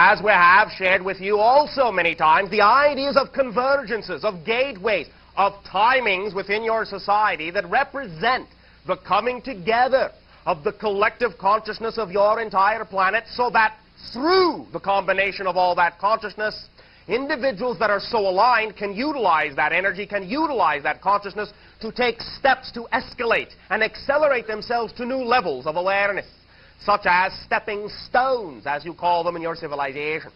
as we have shared with you also many times, the ideas of convergences, of gateways, of timings within your society that represent the coming together of the collective consciousness of your entire planet, so that through the combination of all that consciousness, individuals that are so aligned can utilize that energy, can utilize that consciousness to take steps to escalate and accelerate themselves to new levels of awareness, such as stepping stones, as you call them in your civilization.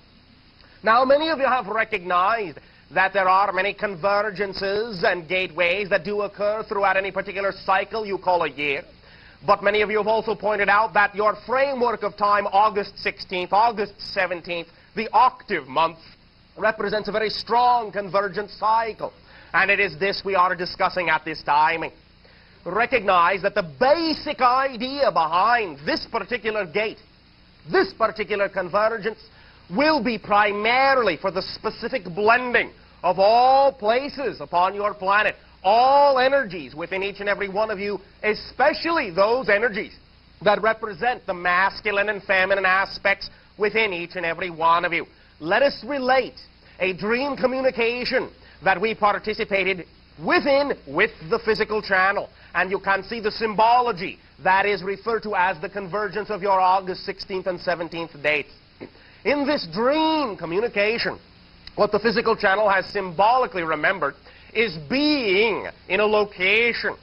Now, many of you have recognized that there are many convergences and gateways that do occur throughout any particular cycle you call a year. But many of you have also pointed out that your framework of time, August 16th, August 17th, the octave month, represents a very strong convergent cycle. And it is this we are discussing at this time. Recognize that the basic idea behind this particular gate, this particular convergence, will be primarily for the specific blending of all places upon your planet, all energies within each and every one of you, especially those energies that represent the masculine and feminine aspects within each and every one of you. Let us relate a dream communication that we participated within with the physical channel. And you can see the symbology that is referred to as the convergence of your August 16th and 17th dates. In this dream communication, what the physical channel has symbolically remembered is being in a location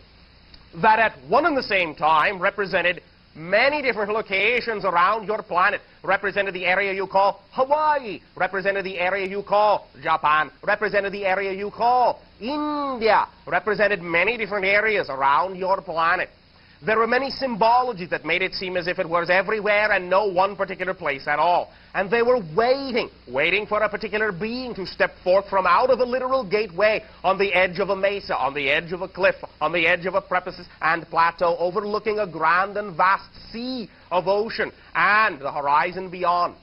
that at one and the same time represented many different locations around your planet, represented the area you call Hawaii, represented the area you call Japan, represented the area you call India, represented many different areas around your planet. There were many symbologies that made it seem as if it was everywhere and no one particular place at all. And they were waiting for a particular being to step forth from out of a literal gateway on the edge of a mesa, on the edge of a cliff, on the edge of a precipice and plateau, overlooking a grand and vast sea of ocean and the horizon beyond.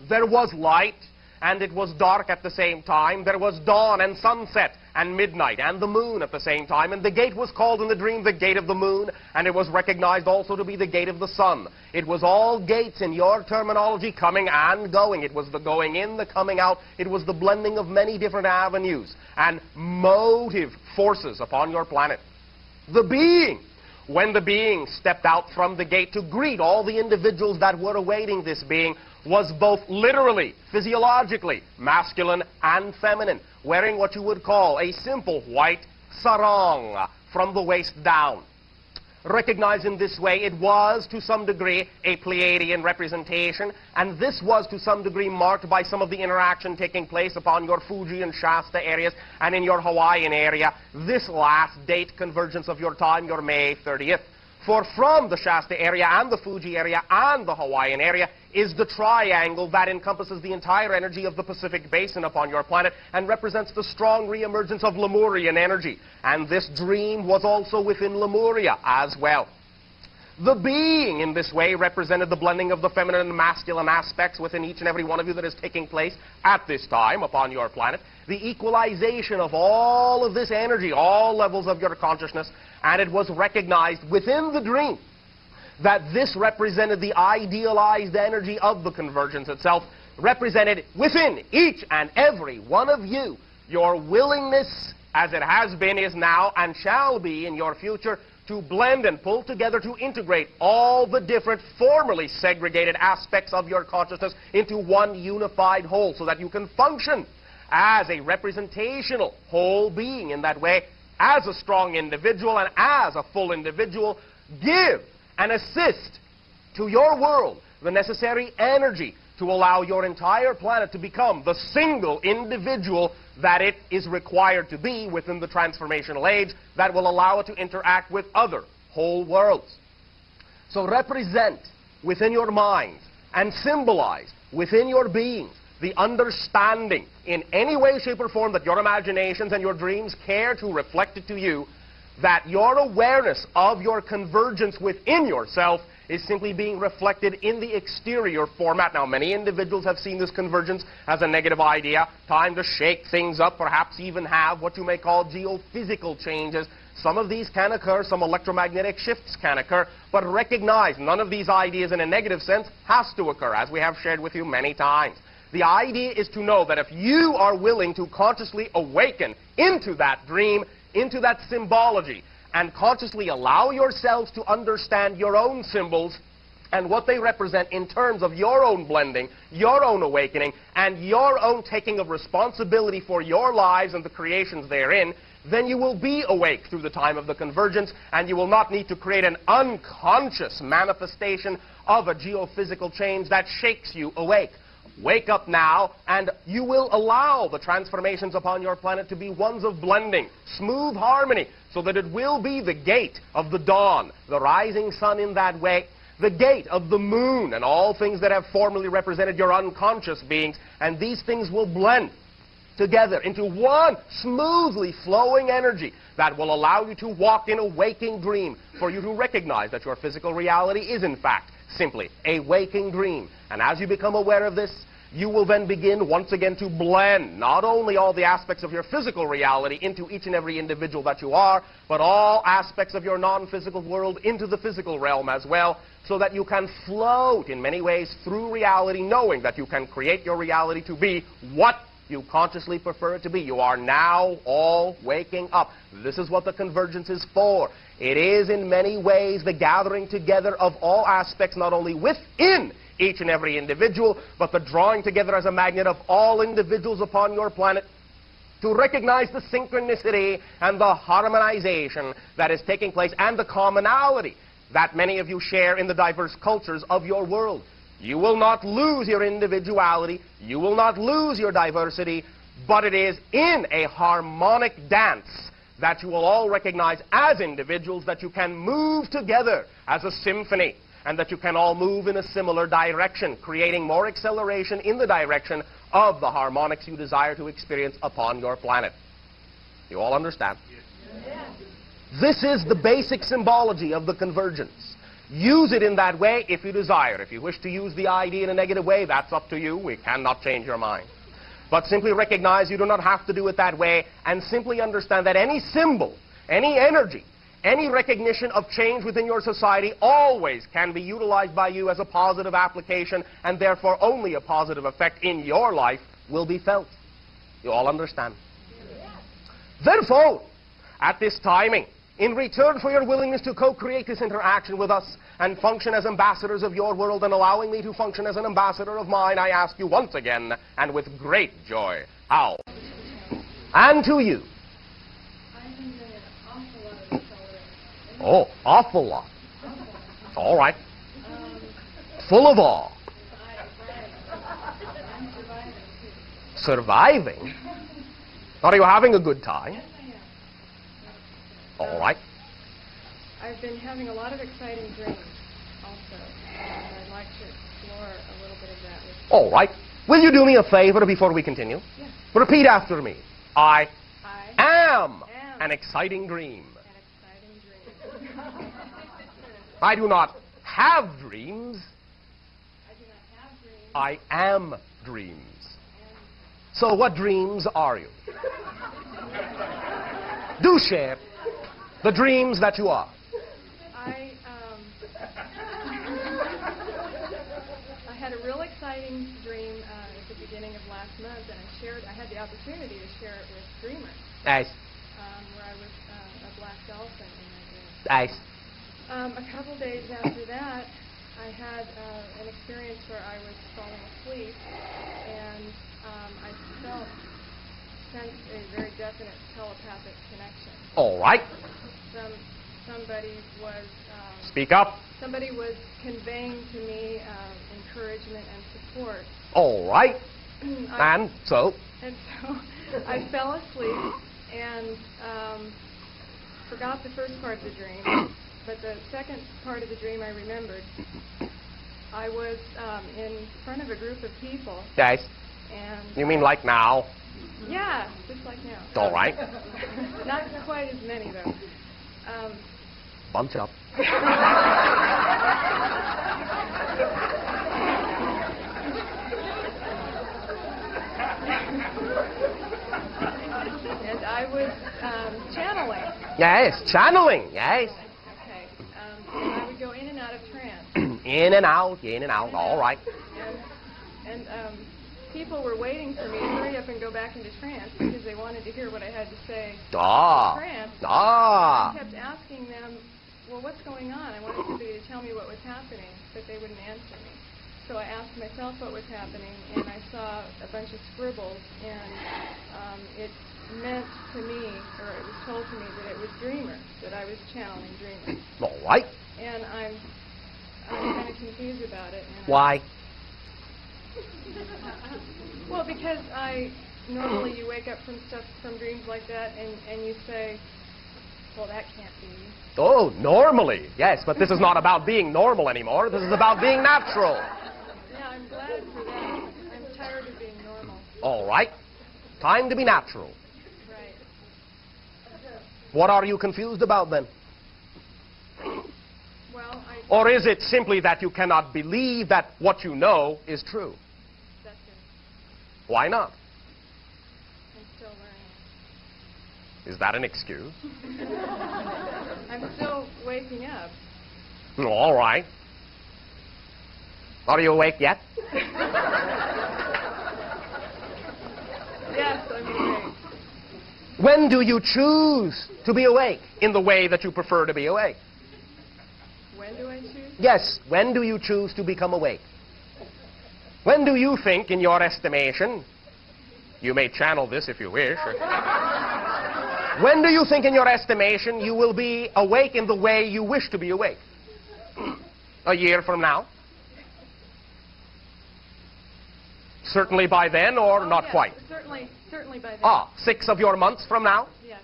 There was light, and it was dark at the same time. There was dawn and sunset and midnight and the moon at the same time. And the gate was called in the dream the gate of the moon, and it was recognized also to be the gate of the sun. It was all gates in your terminology, coming and going. It was the going in, the coming out. It was the blending of many different avenues and motive forces upon your planet. The being, when the being stepped out from the gate to greet all the individuals that were awaiting this being, was both literally, physiologically, masculine and feminine, wearing what you would call a simple white sarong from the waist down. Recognized in this way, it was to some degree a Pleiadian representation, and this was to some degree marked by some of the interaction taking place upon your Fuji and Shasta areas and in your Hawaiian area, this last date convergence of your time, your May 30th. For from the Shasta area and the Fuji area and the Hawaiian area is the triangle that encompasses the entire energy of the Pacific Basin upon your planet and represents the strong reemergence of Lemurian energy. And this dream was also within Lemuria as well. The being in this way represented the blending of the feminine and masculine aspects within each and every one of you that is taking place at this time upon your planet, the equalization of all of this energy, all levels of your consciousness, and it was recognized within the dream that this represented the idealized energy of the convergence itself, represented within each and every one of you your willingness, as it has been, is now, and shall be in your future, to blend and pull together, to integrate all the different formerly segregated aspects of your consciousness into one unified whole, so that you can function as a representational whole being in that way, as a strong individual and as a full individual, give and assist to your world the necessary energy to allow your entire planet to become the single individual that it is required to be within the transformational age that will allow it to interact with other whole worlds. So represent within your minds and symbolize within your beings the understanding in any way, shape, or form that your imaginations and your dreams care to reflect it to you, that your awareness of your convergence within yourself is simply being reflected in the exterior format. Now, many individuals have seen this convergence as a negative idea, time to shake things up, perhaps even have what you may call geophysical changes Some of these can occur, some electromagnetic shifts can occur, but recognize none of these ideas in a negative sense has to occur, as we have shared with you many times. The idea is to know that if you are willing to consciously awaken into that dream, into that symbology, and consciously allow yourselves to understand your own symbols and what they represent in terms of your own blending, your own awakening, and your own taking of responsibility for your lives and the creations therein, then you will be awake through the time of the convergence, and you will not need to create an unconscious manifestation of a geophysical change that shakes you awake. Wake up now, and you will allow the transformations upon your planet to be ones of blending, smooth harmony, so that it will be the gate of the dawn, the rising sun in that way, the gate of the moon, and all things that have formerly represented your unconscious beings, and these things will blend together into one smoothly flowing energy that will allow you to walk in a waking dream, for you to recognize that your physical reality is in fact simply a waking dream. And as you become aware of this, you will then begin once again to blend not only all the aspects of your physical reality into each and every individual that you are, but all aspects of your non-physical world into the physical realm as well, so that you can float in many ways through reality, knowing that you can create your reality to be what you consciously prefer it to be. You are now all waking up. This is what the convergence is for. It is in many ways the gathering together of all aspects, not only within each and every individual, but the drawing together as a magnet of all individuals upon your planet to recognize the synchronicity and the harmonization that is taking place and the commonality that many of you share in the diverse cultures of your world. You will not lose your individuality, you will not lose your diversity, but it is in a harmonic dance that you will all recognize as individuals, that you can move together as a symphony, and that you can all move in a similar direction, creating more acceleration in the direction of the harmonics you desire to experience upon your planet. You all understand? Yes. This is the basic symbology of the convergence. Use it in that way if you desire. If you wish to use the idea in a negative way, that's up to you. We cannot change your mind. But simply recognize you do not have to do it that way, and simply understand that any symbol, any energy, any recognition of change within your society always can be utilized by you as a positive application, and therefore only a positive effect in your life will be felt. You all understand? Therefore, at this timing, in return for your willingness to co-create this interaction with us and function as ambassadors of your world and allowing me to function as an ambassador of mine, I ask you once again, and with great joy, how? And to you. Oh, awful lot. All right. Full of awe. Surviving? Are you having a good time? All right. I've been having a lot of exciting dreams also, and I'd like to explore a little bit of that with you. All right. Will you do me a favor before we continue? Yes. Repeat after me. I am an exciting dream. exciting dream. I do not have dreams. I do not have dreams. I am dreams. So what dreams are you? Do share the dreams that you are. I had a real exciting dream at the beginning of last month, and I had the opportunity to share it with dreamers. Nice. Where I was a black dolphin in my dream. Nice. A couple days after that, I had an experience where I was falling asleep, and I sensed a very definite telepathic connection. All right. Somebody was... Speak up. Somebody was conveying to me encouragement and support. All right. And so I fell asleep and forgot the first part of the dream, but the second part of the dream I remembered. I was in front of a group of people. Nice. And you mean like now? Yeah, just like now. All right. Not quite as many, though. Bunch up. And I was channeling. Yes, channeling, yes. Okay. And I would go in and out of trance. In and out, all right. And people were waiting for me to hurry up and go back into trance because they wanted to hear what I had to say in trance. I kept asking them, well, what's going on? I wanted somebody to tell me what was happening, but they wouldn't answer me. So I asked myself what was happening, and I saw a bunch of scribbles, and it meant to me, or it was told to me, that it was dreamers, that I was channeling dreamers. All right. And I'm kind of confused about it. And Why? Well, because normally you wake up from dreams like that, and you say, well, that can't be. Oh, normally, yes, but this is not about being normal anymore. This is about being natural. Yeah, I'm glad for that. I'm tired of being normal. All right. Time to be natural. Right. What are you confused about then? Well, Or is it simply that you cannot believe that what you know is true? That's it. Why not? I'm still learning. Is that an excuse? I'm still waking up. All right. Are you awake yet? Yes, I'm awake. When do you choose to be awake in the way that you prefer to be awake? When do I choose? Yes, when do you choose to become awake? When do you think, in your estimation, you may channel this if you wish, when do you think, in your estimation, you will be awake in the way you wish to be awake? A year from now? Certainly by then, or not yes, quite? Certainly by then. 6 of your months from now? Yes.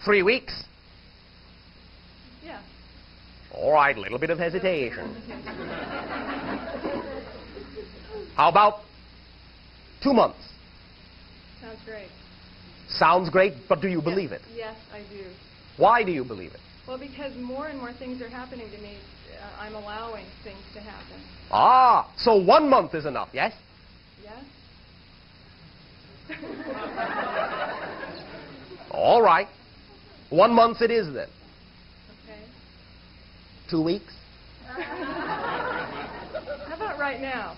3 weeks? Yeah. All right, a little bit of hesitation. How about 2 months? Sounds great. Sounds great, but do you believe it? Yes, I do. Why do you believe it? Well, because more and more things are happening to me. I'm allowing things to happen. So 1 month is enough, yes? Yes? All right. 1 month it is then. Okay. 2 weeks? How about right now?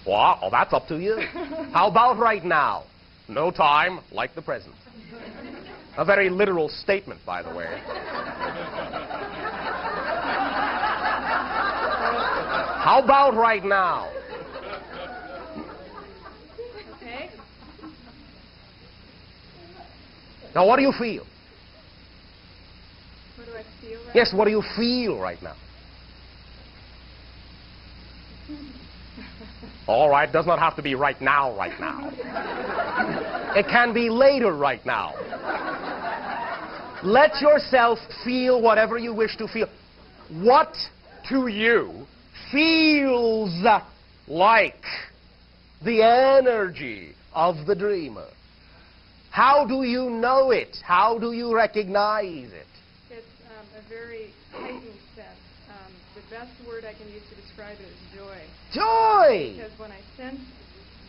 Well, that's up to you. How about right now? No time like the present. A very literal statement, by the way. How about right now? Okay. Now, what do you feel? What do I feel right Yes, what do you feel right now? All right, does not have to be right now, right now. It can be later right now. Let yourself feel whatever you wish to feel. What to you feels like the energy of the dreamer? How do you know it? How do you recognize it? It's a very heightened sense. The best word I can use to describe it is joy. Joy! Because when I sense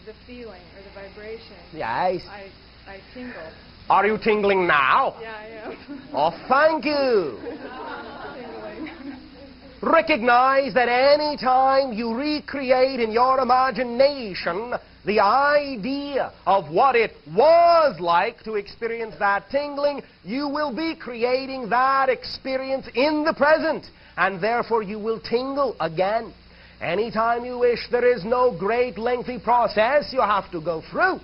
the feeling or the vibration, Yes. I tingle. Are you tingling now? Yeah, I am. Oh, thank you. Tingling. Recognize that any time you recreate in your imagination the idea of what it was like to experience that tingling, you will be creating that experience in the present, and therefore you will tingle again. Anytime you wish, there is no great lengthy process you have to go through.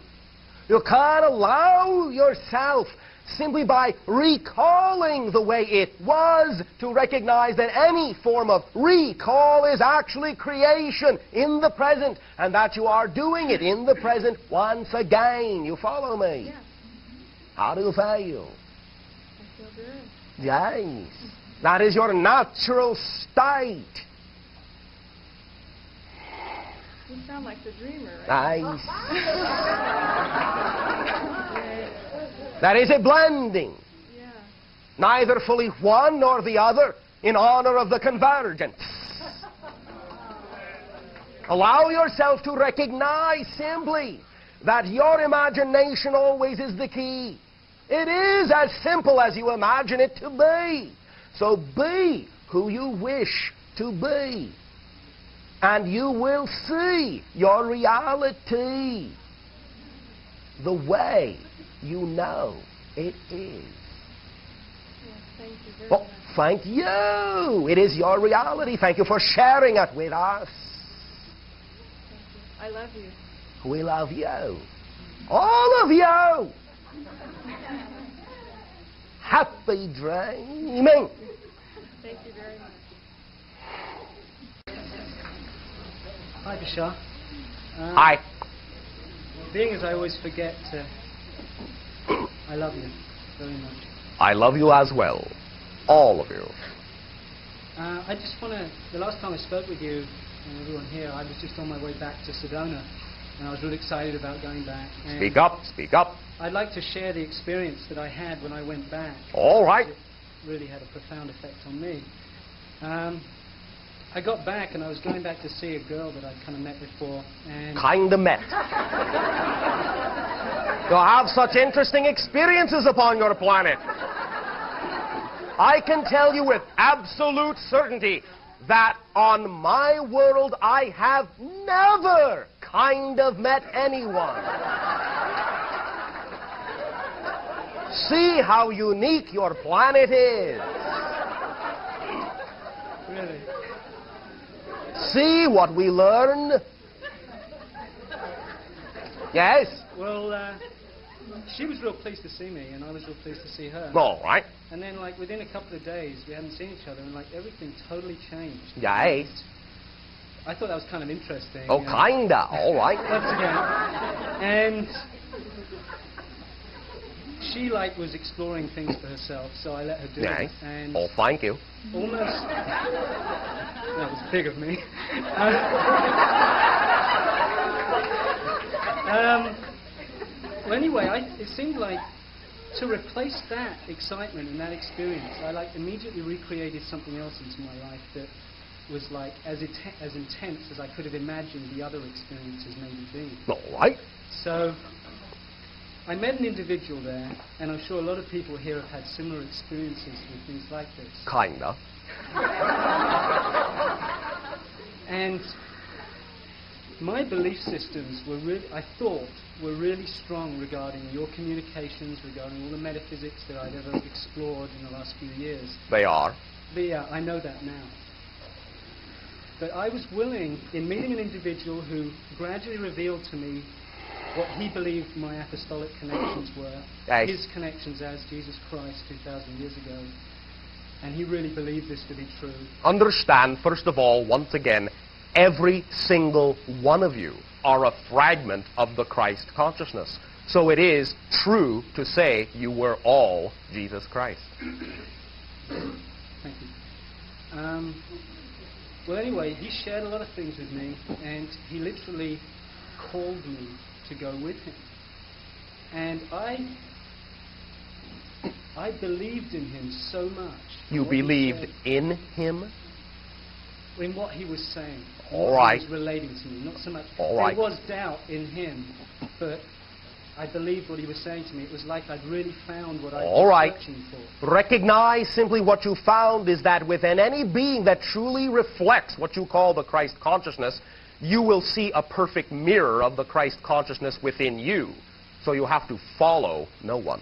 You can allow yourself, simply by recalling the way it was, to recognize that any form of recall is actually creation in the present, and that you are doing it in the present once again. You follow me? Yes. How do you feel? I feel good. Yes. That is your natural state. You sound like the dreamer, right? Nice. That is a blending. Yeah. Neither fully one nor the other, in honor of the convergence. Allow yourself to recognize simply that your imagination always is the key. It is as simple as you imagine it to be. So be who you wish to be, and you will see your reality the way you know it is. Yes, thank you very Well, much. thank you. It is your reality. Thank you for sharing it with us. Thank you. I love you. We love you. All of you. Happy dreaming. Thank you very much. Hi, Bashar. Hi. Being as I always forget to... I love you very much. I love you as well. All of you. I just want to... The last time I spoke with you and everyone here, I was just on my way back to Sedona, and I was really excited about going back. And Speak up. Speak up. I'd like to share the experience that I had when I went back. All right. It really had a profound effect on me. I got back and I was going back to see a girl that I'd kind of met before, and Kinda met. You have such interesting experiences upon your planet. I can tell you with absolute certainty that on my world I have never kind of met anyone. See how unique your planet is. really, See what we learn. Yes? well, she was real pleased to see me, and I was real pleased to see her. All right. And then, like, within a couple of days, we hadn't seen each other, and, like, everything totally changed. Yes. I thought that was kind of interesting. Oh, kinda. All right. Once again. And she, like, was exploring things for herself, so I let her do Yes. it. And Oh, thank you. almost... That was big of me. Well, anyway, it seemed like to replace that excitement and that experience, I like immediately recreated something else into my life that was like as intense as I could have imagined the other experiences maybe being. All right. So I met an individual there, and I'm sure a lot of people here have had similar experiences with things like this. Kinda. And my belief systems were I thought, were really strong regarding your communications, regarding all the metaphysics that I'd ever explored in the last few years. They are. But yeah, I know that now. But I was willing, in meeting an individual who gradually revealed to me what he believed my apostolic connections were, Yes. his connections as Jesus Christ 2,000 years ago, and he really believed this to be true. Understand, first of all, once again, every single one of you are a fragment of the Christ consciousness. So it is true to say you were all Jesus Christ. Thank you. Well, anyway, he shared a lot of things with me, and he literally called me to go with him. And I believed in him so much. You What he believed said, in him? in what he was saying. All what right. He was relating to me, not so much. All right. There was doubt in him, but I believed what he was saying to me. It was like I'd really found what I'd All been right. searching for. Recognize simply what you found is that within any being that truly reflects what you call the Christ consciousness, you will see a perfect mirror of the Christ consciousness within you. So you have to follow no one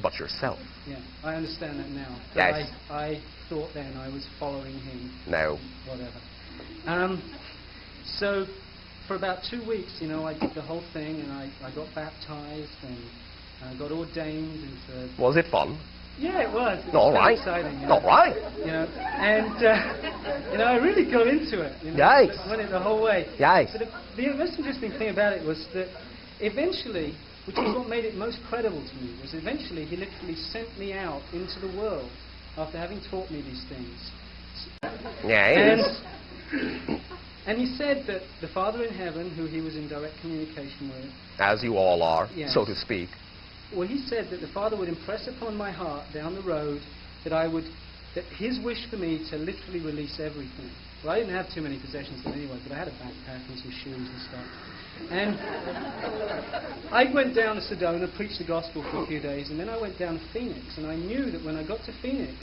but yourself. Yeah, I understand that now. But Yes. I thought then I was following him. No. Whatever. So for about 2 weeks, you know, I did the whole thing, and I got baptized and I got ordained into... Was it fun? Yeah, it was. It was All very right. exciting. You know. All right. You know, and you know, I really got into it. You know, Yes. went it the whole way. Yes. But the most interesting thing about it was that eventually, which is what made it most credible to me, was eventually he literally sent me out into the world after having taught me these things. Yes. And he said that the Father in heaven, who he was in direct communication with, As you all are, Yes. so to speak. well, he said that the Father would impress upon my heart down the road that his wish for me to literally release everything. Well, I didn't have too many possessions then anyway, but I had a backpack and some shoes and stuff. And I went down to Sedona, preached the gospel for a few days, and then I went down to Phoenix, and I knew that when I got to Phoenix,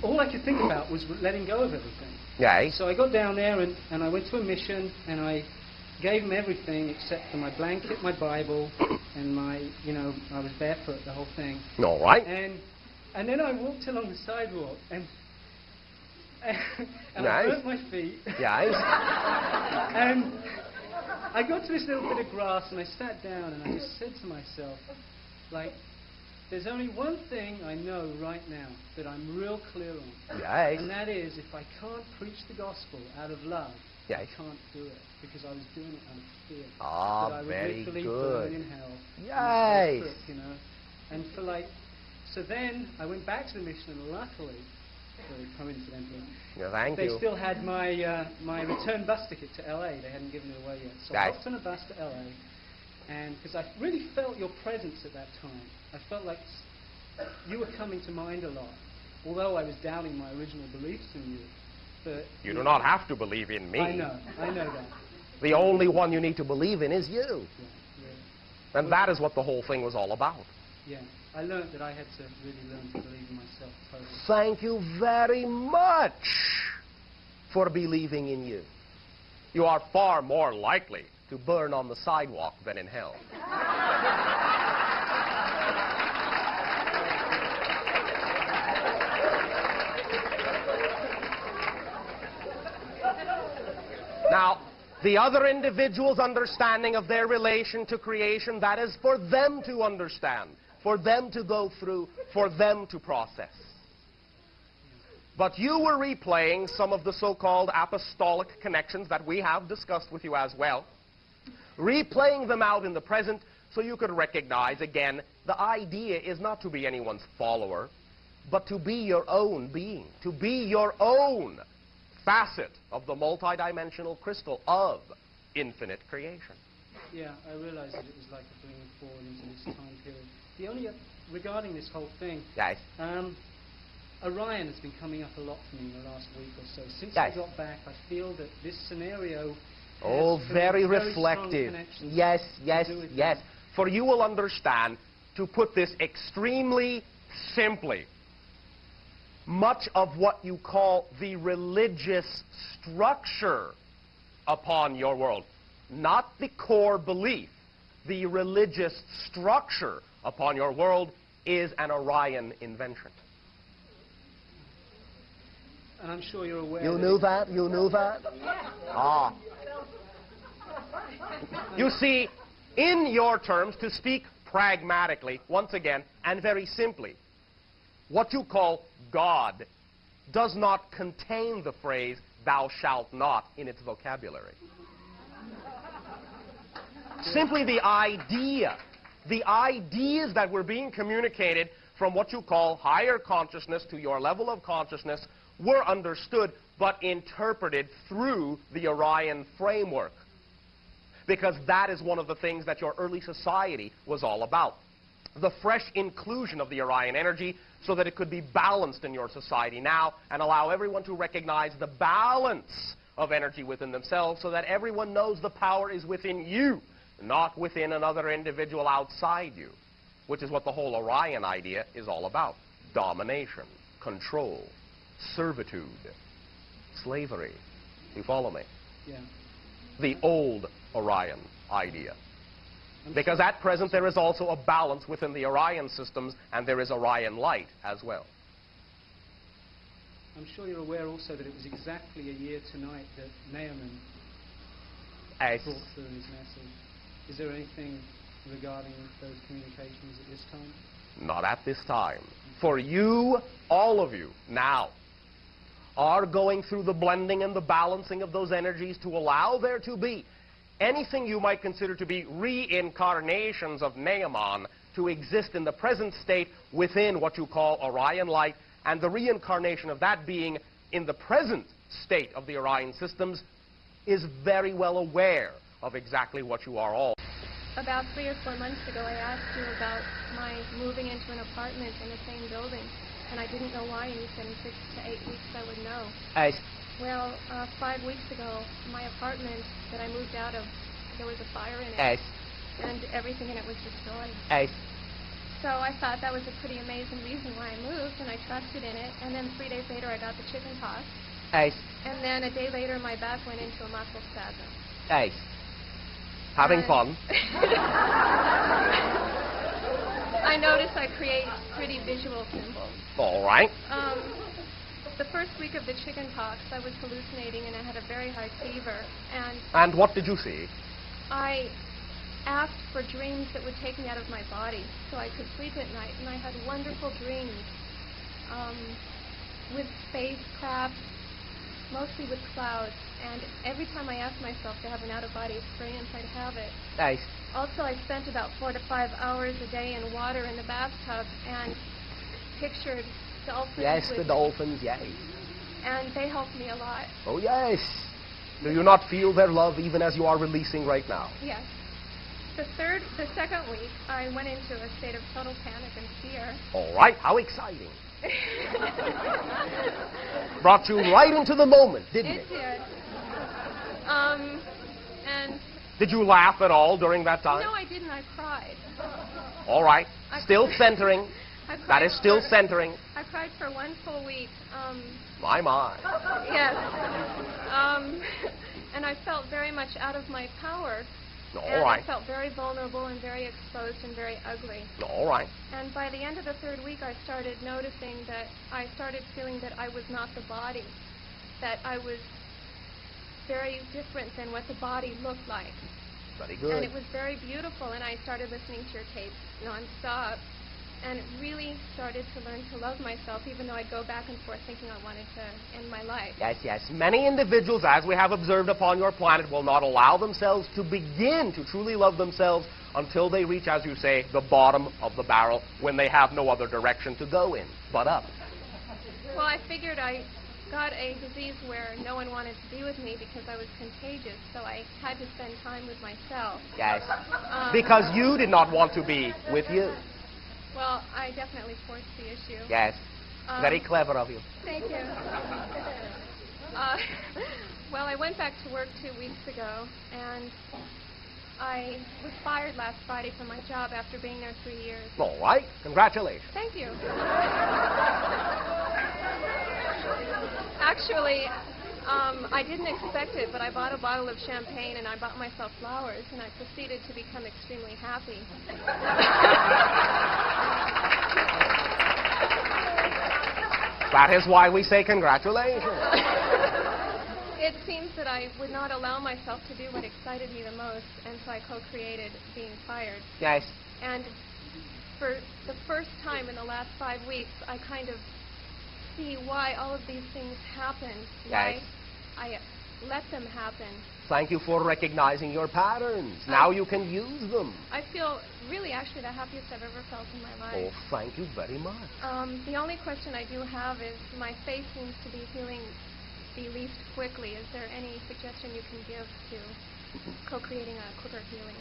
all I could think about was letting go of everything. Right. So I got down there, and I went to a mission, and I gave them everything except for my blanket, my Bible, and my, I was barefoot, the whole thing. All right. And then I walked along the sidewalk, and Nice. I burnt my feet. Yes. And I got to this little bit of grass, and I sat down, and I just said to myself, like, there's only one thing I know right now that I'm real clear on. Yes. And that is, if I can't preach the gospel out of love, Yes. I can't do it, because I was doing it out of fear. Ah, that I would very literally good. burn in hell. Yes. And for so then I went back to the mission, and luckily, very coincidentally, Yeah, thank they you. still had my my return bus ticket to LA. They hadn't given it away yet. So I Nice. hopped on a bus to LA, and because I really felt your presence at that time, I felt like you were coming to mind a lot. Although I was doubting my original beliefs in you, but You do not have to believe in me. I know that. The only one you need to believe in is you. Yeah. And that is what the whole thing was all about. Yeah, I learned that I had to really learn to believe in myself totally. Thank you very much for believing in you. You are far more likely to burn on the sidewalk than in hell. Now, the other individual's understanding of their relation to creation, that is for them to understand, for them to go through, for them to process. But you were replaying some of the so-called apostolic connections that we have discussed with you as well, replaying them out in the present so you could recognize, again, the idea is not to be anyone's follower, but to be your own being, to be your own facet of the multidimensional crystal of infinite creation. Yeah, I realized that it was like a bringing forward into this time period. The only, regarding this whole thing, Yes. Orion has been coming up a lot for me in the last week or so. Since Yes. I got back, I feel that this scenario Oh, has very strong reflective. connections Yes, to yes, do with yes. that. For you will understand, to put this extremely simply, much of what you call the religious structure upon your world, not the core belief, the religious structure upon your world is an Orion invention. And I'm sure you're aware. You knew that? You knew that? Ah. You see, in your terms, to speak pragmatically, once again, and very simply, what you call God does not contain the phrase, thou shalt not, in its vocabulary. Simply the ideas that were being communicated from what you call higher consciousness to your level of consciousness were understood but interpreted through the Orion framework. Because that is one of the things that your early society was all about. The fresh inclusion of the Orion energy so that it could be balanced in your society now and allow everyone to recognize the balance of energy within themselves so that everyone knows the power is within you, not within another individual outside you, which is what the whole Orion idea is all about. Domination, control, servitude, slavery. You follow me? Yeah. The old Orion idea. I'm Because sure- at present there is also a balance within the Orion systems, and there is Orion light as well. I'm sure you're aware also that it was exactly a year tonight that Naaman As brought through his message. Is there anything regarding those communications at this time? not at this time. For you, all of you, now, are going through the blending and the balancing of those energies to allow there to be anything you might consider to be reincarnations of Naaman to exist in the present state within what you call Orion light, and the reincarnation of that being in the present state of the Orion systems is very well aware of exactly what you are all. About 3 or 4 months ago, I asked you about my moving into an apartment in the same building, and I didn't know why, and you said in 6 to 8 weeks I would know. Well, 5 weeks ago, my apartment that I moved out of, there was a fire in it, Yes. and everything in it was destroyed. Yes. So I thought that was a pretty amazing reason why I moved, and I trusted in it. And then 3 days later, I got the chicken pox. Yes. And then a day later, my back went into a muscle spasm. Yes. Having And fun. I notice I create pretty visual symbols. All right. The first week of the chicken pox, I was hallucinating, and I had a very high fever. And And what did you see? I asked for dreams that would take me out of my body so I could sleep at night. And I had wonderful dreams with spacecraft, mostly with clouds. And every time I asked myself to have an out-of-body experience, I'd have it. Yes. Also, I spent about 4 to 5 hours a day in water in the bathtub and pictured dolphins. Yes, with the me. dolphins, yes. And they helped me a lot. Oh, yes. Do you not feel their love even as you are releasing right now? Yes. The second week, I went into a state of total panic and fear. All right. How exciting. Brought you right into the moment, didn't It it? did. And Did you laugh at all during that time? no, I didn't. I cried. All right. I Still cried. centering. I cried That is still for- centering. I cried for 1 full week. My. Yes. And I felt very much out of my power. All And right. I felt very vulnerable and very exposed and very ugly. All right. And by the end of the 3rd week, I started noticing that I started feeling that I was not the body, that I was very different than what the body looked like. Very And good. it was very beautiful, and I started listening to your tapes nonstop, and really started to learn to love myself, even though I'd go back and forth thinking I wanted to end my life. Yes, yes. Many individuals, as we have observed upon your planet, will not allow themselves to begin to truly love themselves until they reach, as you say, the bottom of the barrel, when they have no other direction to go in but up. Well, I figured I got a disease where no one wanted to be with me because I was contagious, so I had to spend time with myself. Yes. Um, Because you did not want to be with you. Well, I definitely forced the issue. Yes. Um, Very clever of you. Thank you. Well, I went back to work 2 weeks ago, and I was fired last Friday from my job after being there 3 years. All right. Congratulations. Thank you. Actually, I didn't expect it, but I bought a bottle of champagne and I bought myself flowers, and I proceeded to become extremely happy. That is why we say congratulations. It seems that I would not allow myself to do what excited me the most, and so I co-created being fired. Yes. And for the first time in the last 5 weeks, I kind of see why all of these things happened, why Yes. I let them happen. Thank you for recognizing your patterns. Now you can use them. I feel really actually the happiest I've ever felt in my Oh, life. thank you very much. The only question I do have is my face seems to be healing the least quickly. Is there any suggestion you can give to co-creating a quicker healing?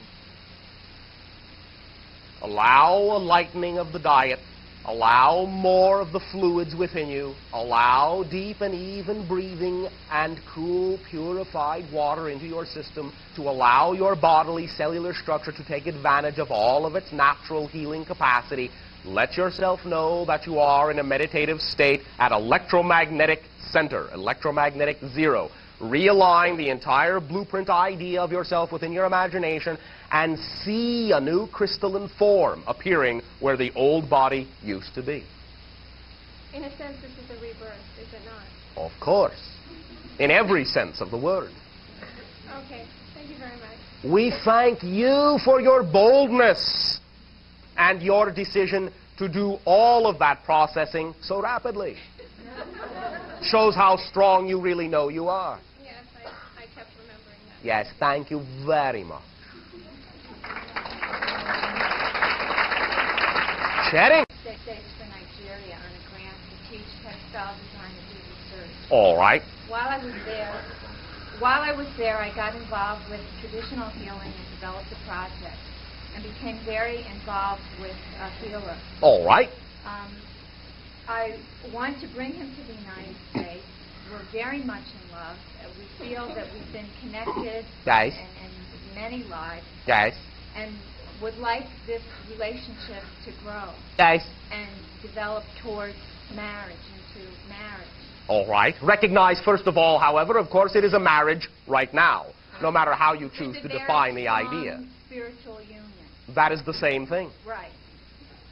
Allow a lightening of the diet. Allow more of the fluids within you. Allow deep and even breathing and cool, purified water into your system to allow your bodily cellular structure to take advantage of all of its natural healing capacity. Let yourself know that you are in a meditative state at electromagnetic center, electromagnetic zero. Realign the entire blueprint idea of yourself within your imagination and see a new crystalline form appearing where the old body used to be. In a sense, this is a rebirth, is it not? Of course. In every sense of the word. Okay, thank you very much. We thank you for your boldness and your decision to do all of that processing so rapidly. Shows how strong you really know you are. Yes, I kept remembering that. Yes, thank you very much. Sharing. States for Nigeria on a grant to teach textile design and do research. All right. While I was there, I got involved with traditional healing and developed a project and became very involved with a healer. All right. I want to bring him to the United States we're very much in love. We feel that we've been connected Yes. in many lives, Yes. and would like this relationship to grow Yes. and develop towards marriage, into marriage. All right. Recognize, first of all, however, of course, it is a marriage right now, no matter how you choose It's a to very define the strong idea. spiritual union. That is the same thing. Right.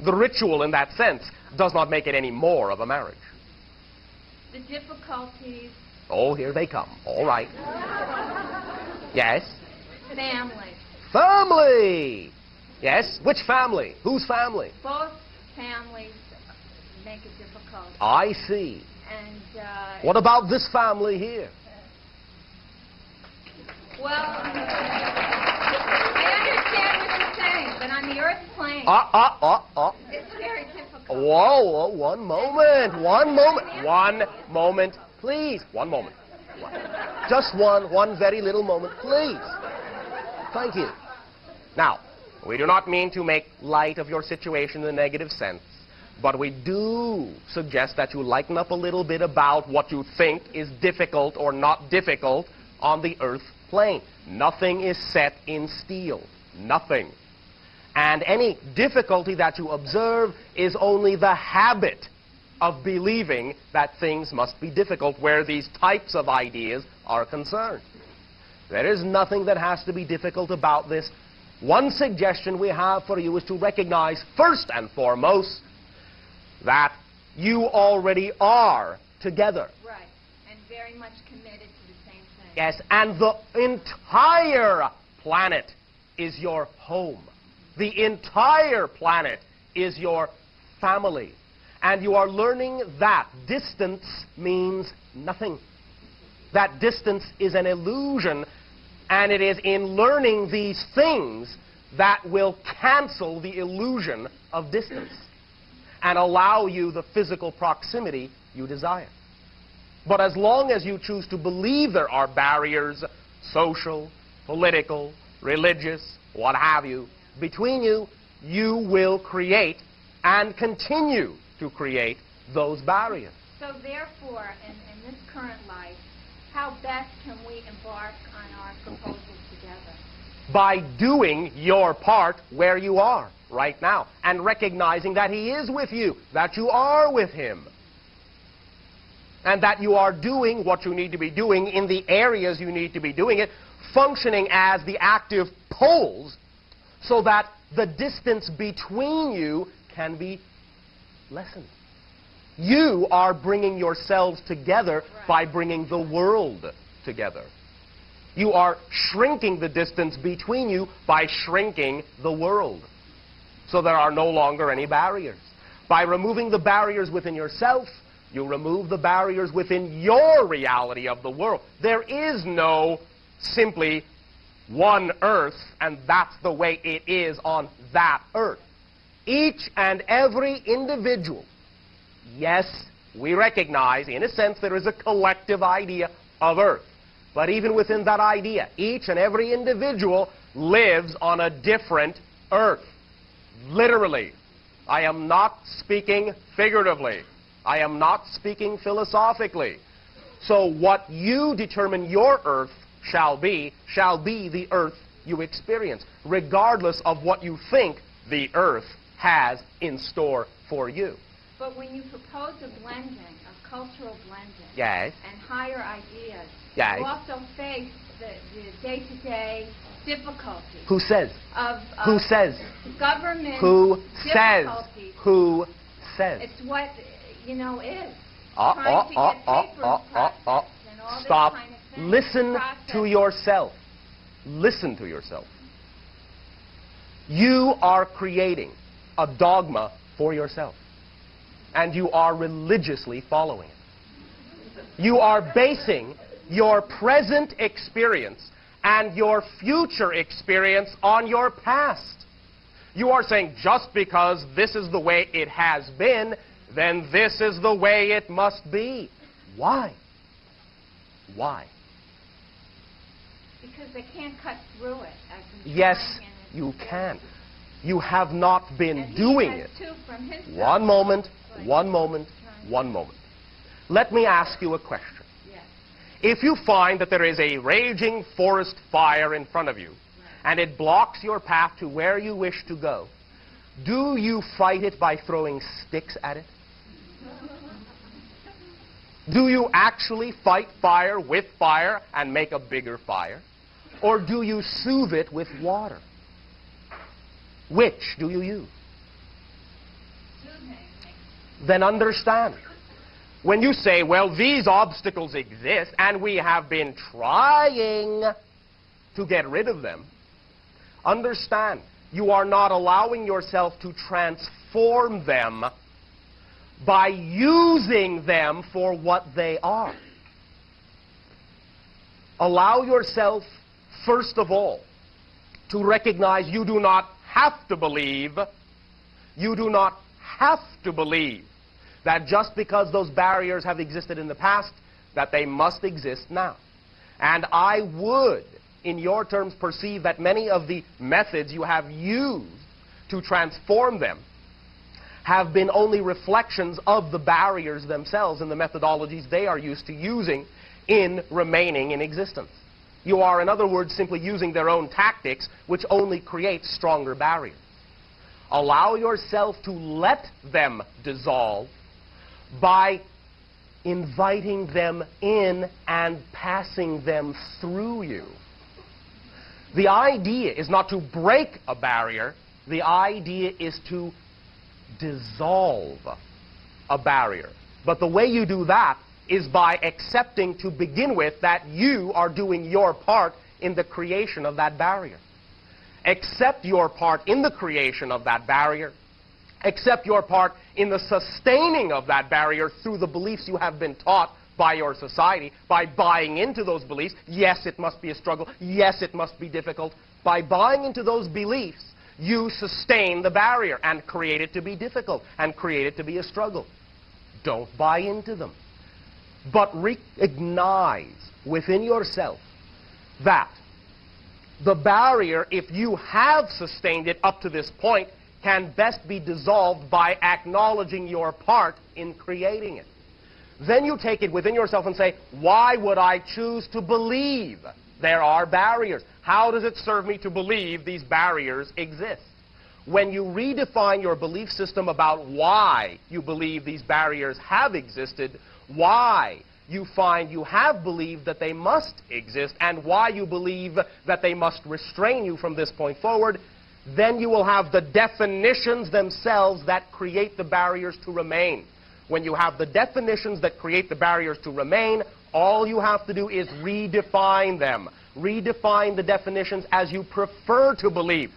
The ritual, in that sense, does not make it any more of a marriage. The difficulties, Oh, here they come. All right. Yes. family. Family! Yes. Which family? Whose family? Both families make it difficult. I see. And, What about this family here? well, I understand what you're saying, but on the earth plane, it's very difficult. Whoa, one moment. One moment, please. One moment. Just one very little moment, please. Thank you. Now, we do not mean to make light of your situation in a negative sense, but we do suggest that you lighten up a little bit about what you think is difficult or not difficult on the earth plane. Nothing is set in steel. Nothing. And any difficulty that you observe is only the habit of believing that things must be difficult where these types of ideas are concerned. There is nothing that has to be difficult about this. One suggestion we have for you is to recognize first and foremost that you already are together. Right, and very much committed to the same thing. Yes, and the entire planet is your home. The entire planet is your family. And you are learning that distance means nothing. That distance is an illusion, and it is in learning these things that will cancel the illusion of distance and allow you the physical proximity you desire. But as long as you choose to believe there are barriers, social, political, religious, what have you, between you, you will create and continue to create those barriers. So therefore, in this current life, how best can we embark on our proposals together? By doing your part where you are right now and recognizing that he is with you, that you are with him, and that you are doing what you need to be doing in the areas you need to be doing it, functioning as the active poles so that the distance between you can be lessened. You are bringing yourselves together by bringing the world together. You are shrinking the distance between you by shrinking the world. So there are no longer any barriers. By removing the barriers within yourself, you remove the barriers within your reality of the world. There is no simply one earth, and that's the way it is on that earth. Each and every individual, yes, we recognize, in a sense, there is a collective idea of earth. But even within that idea, each and every individual lives on a different earth. Literally. I am not speaking figuratively. I am not speaking philosophically. So what you determine your earth shall be the earth you experience, regardless of what you think the earth has in store for you. But when you propose a blending, a cultural blending, Yes. and higher ideas, Yes. you also face the day-to-day difficulties Who says? of Who says? government Who says? difficulties. Who says? It's what, is. Uh, Trying to get papers processed and all this Stop. kind of thing. Listen Process. to yourself. Listen to yourself. You are creating a dogma for yourself, and you are religiously following it. You are basing your present experience and your future experience on your past. You are saying, just because this is the way it has been, then this is the way it must be. Why? Why? Because they can't cut through it. As in Yes, trying and you it's can. You have not been And doing he it. has too from his One moment, Right. one moment, one moment. Let me ask you a question. Yeah. If you find that there is a raging forest fire in front of you, and it blocks your path to where you wish to go, do you fight it by throwing sticks at it? Do you actually fight fire with fire and make a bigger fire? Or do you soothe it with water? Which do you use? Then understand. When you say, well, these obstacles exist, and we have been trying to get rid of them, understand, you are not allowing yourself to transform them by using them for what they are. Allow yourself, first of all, to recognize you do not have to believe, that just because those barriers have existed in the past, that they must exist now. And I would, in your terms, perceive that many of the methods you have used to transform them have been only reflections of the barriers themselves and the methodologies they are used to using in remaining in existence. You are, in other words, simply using their own tactics, which only create stronger barriers. Allow yourself to let them dissolve by inviting them in and passing them through you. The idea is not to break a barrier. The idea is to dissolve a barrier. But the way you do that is by accepting to begin with that you are doing your part in the creation of that barrier. Accept your part in the creation of that barrier. Accept your part in the sustaining of that barrier through the beliefs you have been taught by your society, by buying into those beliefs. Yes, it must be a struggle. Yes, it must be difficult. By buying into those beliefs, you sustain the barrier and create it to be difficult and create it to be a struggle. Don't buy into them. But recognize within yourself that the barrier, if you have sustained it up to this point, can best be dissolved by acknowledging your part in creating it. Then you take it within yourself and say, why would I choose to believe there are barriers? How does it serve me to believe these barriers exist? When you redefine your belief system about why you believe these barriers have existed, why you find you have believed that they must exist, and why you believe that they must restrain you from this point forward, then you will have the definitions themselves that create the barriers to remain. When you have the definitions that create the barriers to remain, all you have to do is redefine them. Redefine the definitions as you prefer to believe.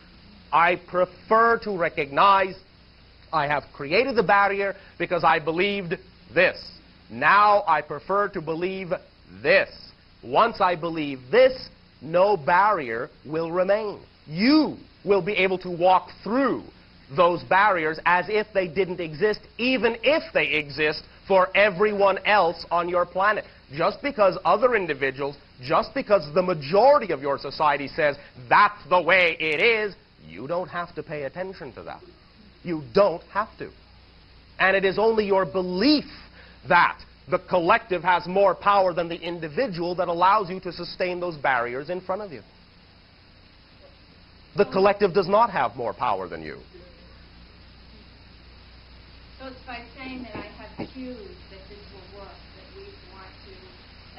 I prefer to recognize I have created the barrier because I believed this. Now I prefer to believe this. Once I believe this, no barrier will remain. You will be able to walk through those barriers as if they didn't exist, even if they exist for everyone else on your planet. Just because other individuals, just because the majority of your society says that's the way it is, you don't have to pay attention to that. You don't have to. And it is only your belief that the collective has more power than the individual that allows you to sustain those barriers in front of you. The collective does not have more power than you. So it's by saying that I have cues that this will work, that we want to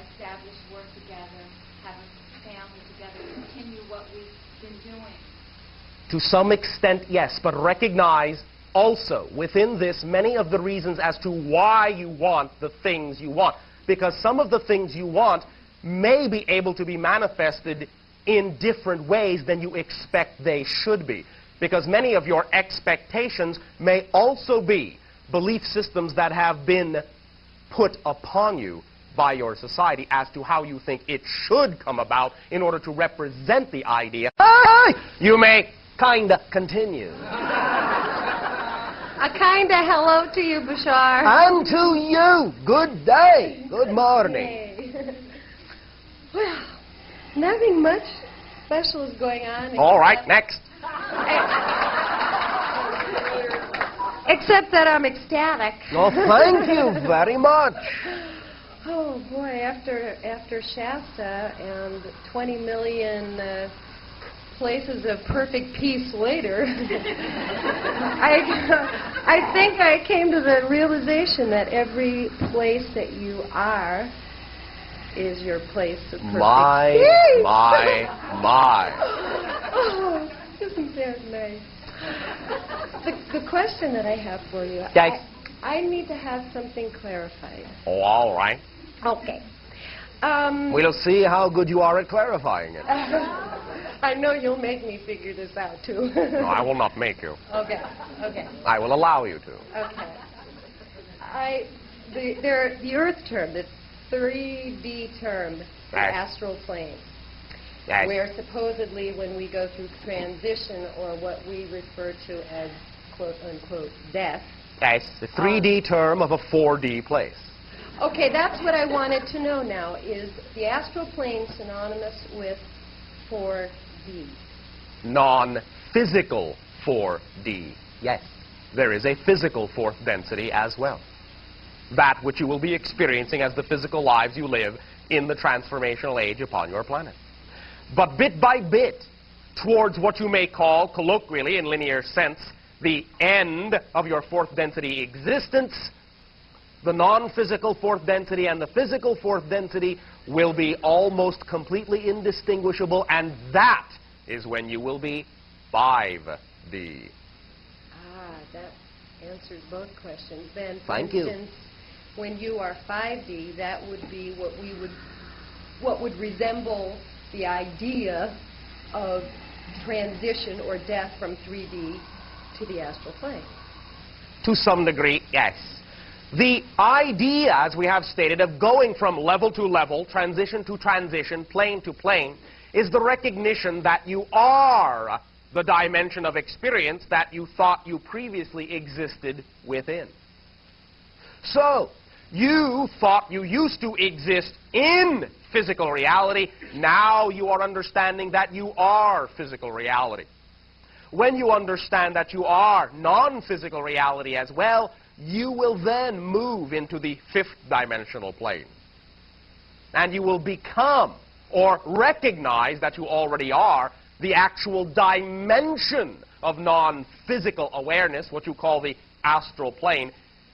establish work together, have a family together, continue what we've been doing. To some extent, yes, but recognize also within this many of the reasons as to why you want the things you want. Because some of the things you want may be able to be manifested in different ways than you expect they should be. Because many of your expectations may also be belief systems that have been put upon you by your society as to how you think it should come about in order to represent the idea. You may kind of continue. A kind of hello to you, Bashar. And to you. Good day. Good morning. Yay. Well, nothing much special is going on. All right, next. Except that I'm ecstatic. Well, thank you very much. Oh boy, after Shasta and 20 million places of perfect peace later, I think I came to the realization that every place that you are is your place of perfect peace. My. Oh, isn't that nice? The question that I have for you, Yes. I need to have something clarified. Oh, all right. Okay. We'll see how good you are at clarifying it. I know you'll make me figure this out, too. No, I will not make you. Okay. I will allow you to. Okay. The Earth term, the 3D term, the Right. astral plane, Yes. where supposedly when we go through transition, or what we refer to as quote-unquote death. Yes, the 3D term of a 4D place. Okay, that's what I wanted to know now. Is the astral plane synonymous with 4D? Non-physical 4D. Yes, there is a physical fourth density as well. That which you will be experiencing as the physical lives you live in the transformational age upon your planet. But bit by bit, towards what you may call, colloquially, in linear sense, the end of your fourth density existence, the non-physical fourth density and the physical fourth density will be almost completely indistinguishable, and that is when you will be 5D. That answers both questions. Then, for Thank you. instance, when you are 5D, that would be what would resemble the idea of transition or death from 3D to the astral plane. To some degree, yes. The idea, as we have stated, of going from level to level, transition to transition, plane to plane, is the recognition that you are the dimension of experience that you thought you previously existed within. So, you thought you used to exist in physical reality. Now you are understanding that you are physical reality. When you understand that you are non-physical reality as well, you will then move into the fifth dimensional plane. And you will become, or recognize that you already are, the actual dimension of non-physical awareness, what you call the astral plane,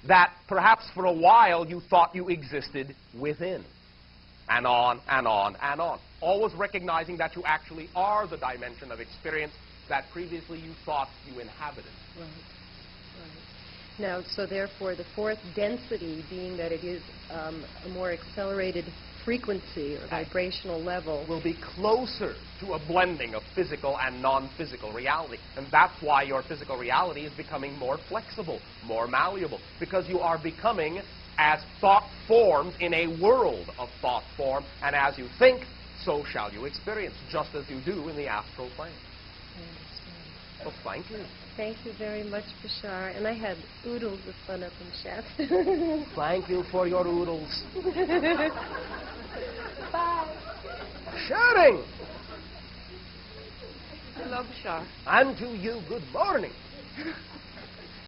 that perhaps for a while you thought you existed within. And on, and on, and on. Always recognizing that you actually are the dimension of experience that previously you thought you inhabited. Right. Now, so therefore, the fourth density, being that it is a more accelerated frequency or vibrational level, will be closer to a blending of physical and non-physical reality. And that's why your physical reality is becoming more flexible, more malleable, because you are becoming as thought forms in a world of thought form, and as you think, so shall you experience, just as you do in the astral plane. I understand. Well, thank you. Thank you very much, Bashar. And I had oodles of fun up in Shasta. Thank you for your oodles. Bye. Sharing. Hello, Bashar. And to you, good morning.